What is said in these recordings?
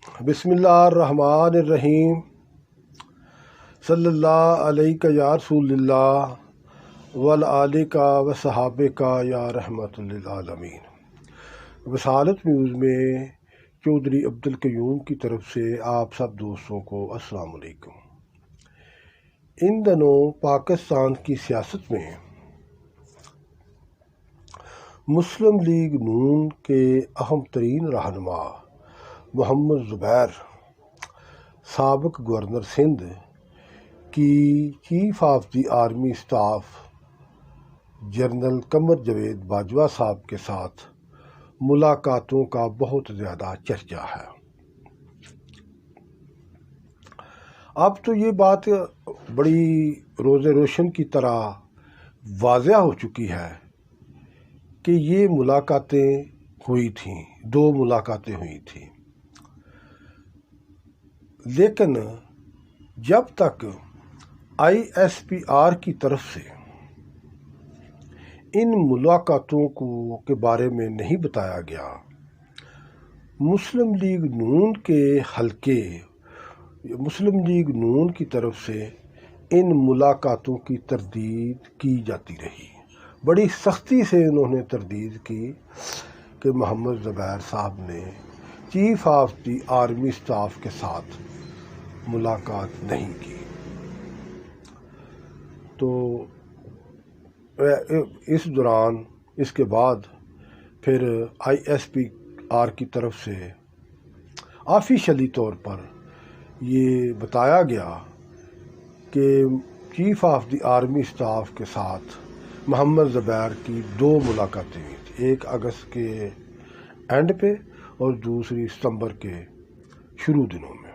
بسم اللہ الرحمن الرحیم صلی اللہ علیہ یا رسول اللہ والآلہ و صحابہ یا رحمت للعالمین۔ وصالت نیوز میں چودھری عبدالقیوم کی طرف سے آپ سب دوستوں کو السلام علیکم۔ ان دنوں پاکستان کی سیاست میں مسلم لیگ نون کے اہم ترین رہنما محمد زبیر سابق گورنر سندھ کی chief of the army staff general Qamar Javed Bajwa صاحب کے ساتھ ملاقاتوں کا بہت زیادہ چرچا ہے۔ اب تو یہ بات بڑی روز روشن کی طرح واضح ہو چکی ہے کہ یہ ملاقاتیں ہوئی تھیں، 2 ملاقاتیں ہوئی تھیں، لیکن جب تک ISPR کی طرف سے ان ملاقاتوں کے بارے میں نہیں بتایا گیا، مسلم لیگ نون کے حلقے مسلم لیگ نون کی طرف سے ان ملاقاتوں کی تردید کی جاتی رہی۔ بڑی سختی سے انہوں نے تردید کی کہ محمد زبیر صاحب نے chief of the army staff کے ساتھ ملاقات نہیں کی۔ تو اس دوران اس کے بعد پھر ISPR کی طرف سے آفیشلی طور پر یہ بتایا گیا کہ chief of the army staff کے ساتھ محمد زبیر کی 2 ملاقاتیں ہوئی تھیں، ایک اگست کے اینڈ پہ اور دوسری ستمبر کے شروع دنوں میں۔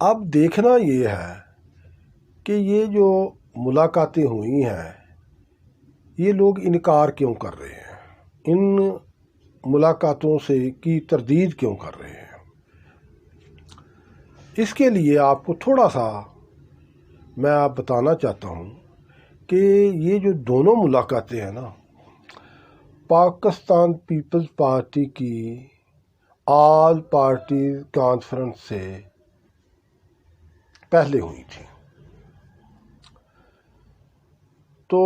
اب دیکھنا یہ ہے کہ یہ جو ملاقاتیں ہوئی ہیں یہ لوگ انکار کیوں کر رہے ہیں، ان ملاقاتوں سے کی تردید کیوں کر رہے ہیں۔ اس کے لیے آپ کو تھوڑا سا میں بتانا چاہتا ہوں کہ یہ جو دونوں ملاقاتیں ہیں نا، پاکستان پیپلز پارٹی کی آل پارٹیز کانفرنس سے پہلے ہوئی تھی۔ تو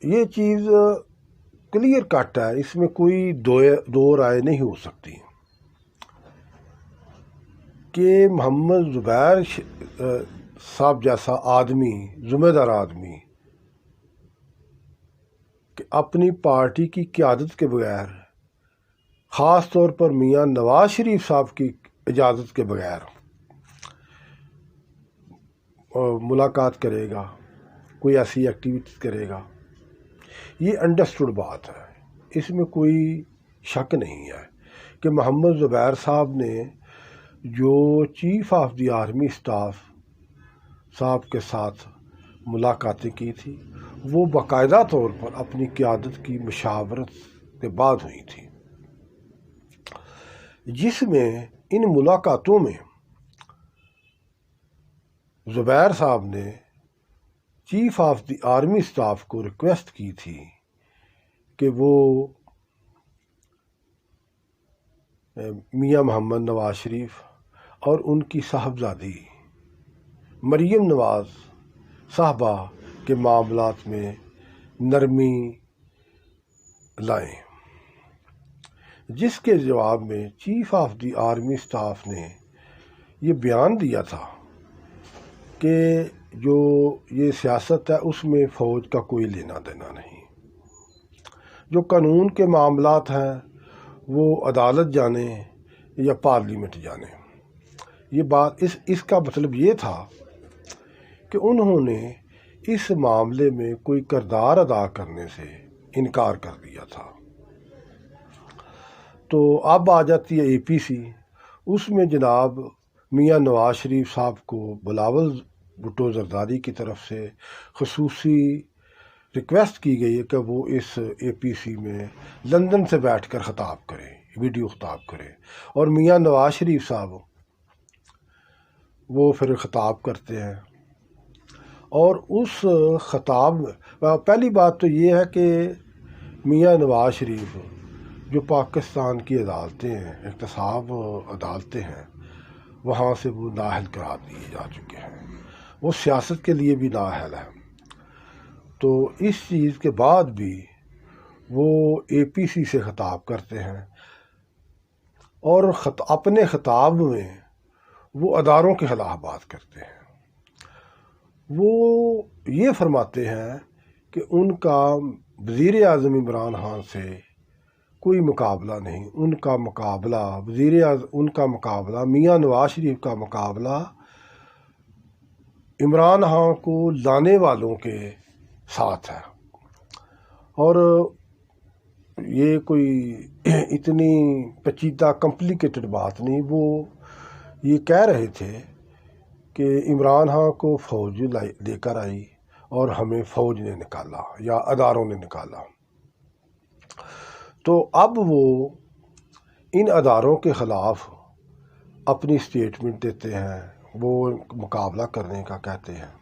یہ چیز کلیئر کٹ ہے، اس میں کوئی دو رائے نہیں ہو سکتی کہ محمد زبیر صاحب جیسا آدمی، ذمہ دار آدمی، کہ اپنی پارٹی کی قیادت کے بغیر، خاص طور پر میاں نواز شریف صاحب کی اجازت کے بغیر ملاقات کرے گا، کوئی ایسی ایکٹیویٹیز کرے گا، یہ انڈرسٹوڈ بات ہے، اس میں کوئی شک نہیں ہے کہ محمد زبیر صاحب نے جو chief of the army staff صاحب کے ساتھ ملاقاتیں کی تھی وہ باقاعدہ طور پر اپنی قیادت کی مشاورت کے بعد ہوئی تھی، جس میں ان ملاقاتوں میں زبیر صاحب نے chief of the army staff کو ریکویسٹ کی تھی کہ وہ میاں محمد نواز شریف اور ان کی صاحبزادی مریم نواز صاحبہ کے معاملات میں نرمی لائیں، جس کے جواب میں chief of the army staff نے یہ بیان دیا تھا کہ جو یہ سیاست ہے اس میں فوج کا کوئی لینا دینا نہیں، جو قانون کے معاملات ہیں وہ عدالت جانے یا پارلیمنٹ جانے۔ یہ بات اس کا مطلب یہ تھا کہ انہوں نے اس معاملے میں کوئی کردار ادا کرنے سے انکار کر دیا تھا۔ تو اب آ جاتی ہے APC، اس میں جناب میاں نواز شریف صاحب کو بلاول بھٹو زرداری کی طرف سے خصوصی ریکویسٹ کی گئی ہے کہ وہ اس APC میں لندن سے بیٹھ کر خطاب کریں، ویڈیو خطاب کریں، اور میاں نواز شریف صاحب وہ پھر خطاب کرتے ہیں، اور اس خطاب پہلی بات تو یہ ہے کہ میاں نواز شریف جو پاکستان کی عدالتیں ہیں، احتساب عدالتیں ہیں، وہاں سے وہ نااہل قرار دیے جا چکے ہیں، وہ سیاست کے لیے بھی نااہل ہیں۔ تو اس چیز کے بعد بھی وہ اے پی سی سے خطاب کرتے ہیں، اور اپنے خطاب میں وہ اداروں کے خلاف بات کرتے ہیں۔ وہ یہ فرماتے ہیں کہ ان کا وزیر اعظم عمران خان سے کوئی مقابلہ نہیں، ان کا مقابلہ میاں نواز شریف کا مقابلہ عمران خان کو لانے والوں کے ساتھ ہے۔ اور یہ کوئی اتنی پیچیدہ کمپلیکیٹڈ بات نہیں، وہ یہ کہہ رہے تھے کہ عمران خان کو فوج لے کر آئی اور ہمیں فوج نے نکالا یا اداروں نے نکالا۔ تو اب وہ ان اداروں کے خلاف اپنی سٹیٹمنٹ دیتے ہیں، وہ مقابلہ کرنے کا کہتے ہیں۔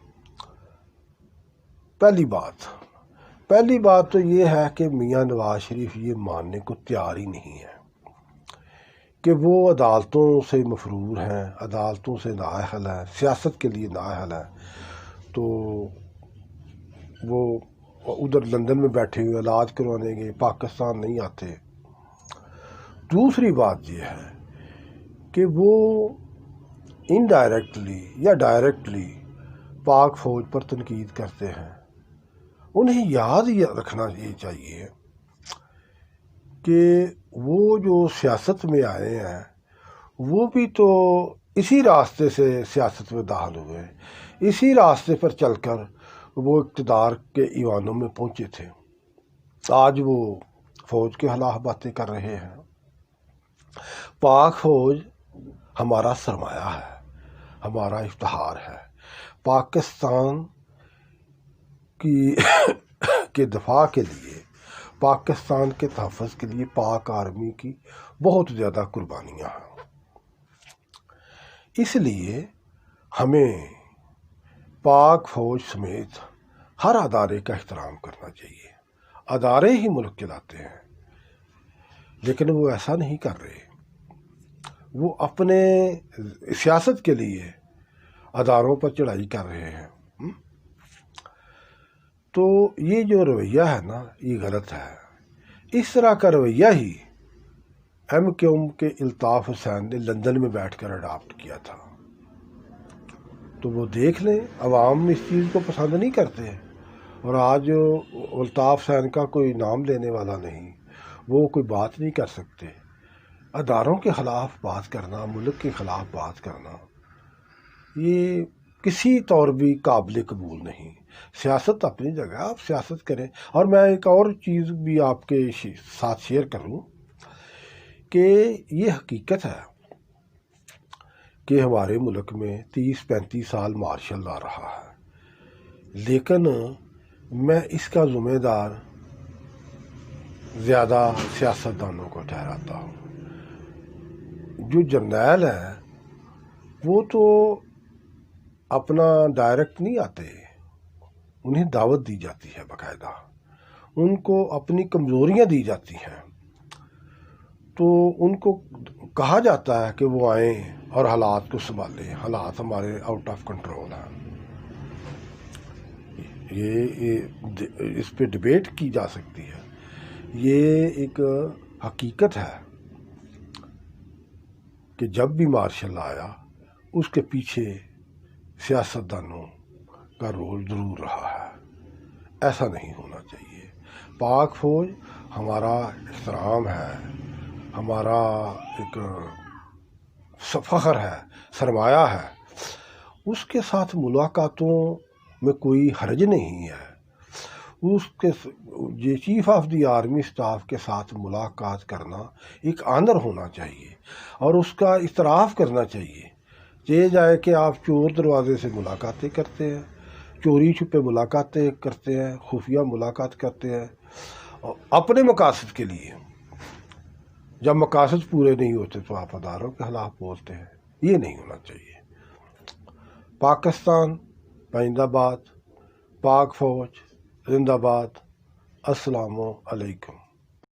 پہلی بات تو یہ ہے کہ میاں نواز شریف یہ ماننے کو تیار ہی نہیں ہے کہ وہ عدالتوں سے مفرور ہیں، عدالتوں سے نااہل ہیں، سیاست کے لیے نااہل ہیں۔ تو وہ ادھر لندن میں بیٹھے ہوئے علاج کروانے گئے، پاکستان نہیں آتے۔ دوسری بات یہ ہے کہ وہ انڈائریکٹلی یا ڈائریکٹلی پاک فوج پر تنقید کرتے ہیں۔ انہیں یاد رکھنا یہ چاہیے کہ وہ جو سیاست میں آئے ہیں وہ بھی تو اسی راستے سے سیاست میں داخل ہوئے، اسی راستے پر چل کر وہ اقتدار کے ایوانوں میں پہنچے تھے۔ آج وہ فوج کے خلاف باتیں کر رہے ہیں۔ پاک فوج ہمارا سرمایہ ہے، ہمارا افتخار ہے۔ پاکستان کے دفاع کے لیے، پاکستان کے تحفظ کے لیے پاک آرمی کی بہت زیادہ قربانیاں ہیں۔ اس لیے ہمیں پاک فوج سمیت ہر ادارے کا احترام کرنا چاہیے۔ ادارے ہی ملک چلاتے ہیں، لیکن وہ ایسا نہیں کر رہے۔ وہ اپنے سیاست کے لیے اداروں پر چڑھائی کر رہے ہیں۔ تو یہ جو رویہ ہے نا، یہ غلط ہے۔ اس طرح کا رویہ ہی ایم کیو ایم کے الطاف حسین نے لندن میں بیٹھ کر اڈاپٹ کیا تھا۔ تو وہ دیکھ لیں، عوام اس چیز کو پسند نہیں کرتے، اور آج الطاف حسین کا کوئی نام لینے والا نہیں، وہ کوئی بات نہیں کر سکتے۔ اداروں کے خلاف بات کرنا، ملک کے خلاف بات کرنا، یہ کسی طور بھی قابل قبول نہیں۔ سیاست اپنی جگہ، آپ سیاست کریں۔ اور میں ایک اور چیز بھی آپ کے ساتھ شیئر کروں کہ یہ حقیقت ہے کہ ہمارے ملک میں 30-35 سال مارشل لا رہا ہے، لیکن میں اس کا ذمہ دار زیادہ سیاستدانوں کو ٹھہراتا ہوں۔ جو جرنیل ہیں وہ تو اپنا ڈائریکٹ نہیں آتے، انہیں دعوت دی جاتی ہے باقاعدہ، ان کو اپنی کمزوریاں دی جاتی ہیں، تو ان کو کہا جاتا ہے کہ وہ آئیں اور حالات کو سنبھالیں، حالات ہمارے آؤٹ آف کنٹرول ہیں۔ یہ اس پہ ڈبیٹ کی جا سکتی ہے، یہ ایک حقیقت ہے کہ جب بھی مارشل آیا اس کے پیچھے سیاستدانوں کا رول ضرور رہا ہے۔ ایسا نہیں ہونا چاہیے۔ پاک فوج ہمارا احترام ہے، ہمارا ایک فخر ہے، سرمایہ ہے۔ اس کے ساتھ ملاقاتوں میں کوئی حرج نہیں ہے۔ اس کے chief of the army staff کے ساتھ ملاقات کرنا ایک آنر ہونا چاہیے، اور اس کا اعتراف کرنا چاہیے۔ یہ جائے کہ آپ چور دروازے سے ملاقاتیں کرتے ہیں، چوری چھپے ملاقاتیں کرتے ہیں، خفیہ ملاقات کرتے ہیں اپنے مقاصد کے لیے۔ جب مقاصد پورے نہیں ہوتے تو آپ اداروں کے خلاف بولتے ہیں۔ یہ نہیں ہونا چاہیے۔ پاکستان پائندہ باد، پاک فوج زندہ باد۔ السلام علیکم۔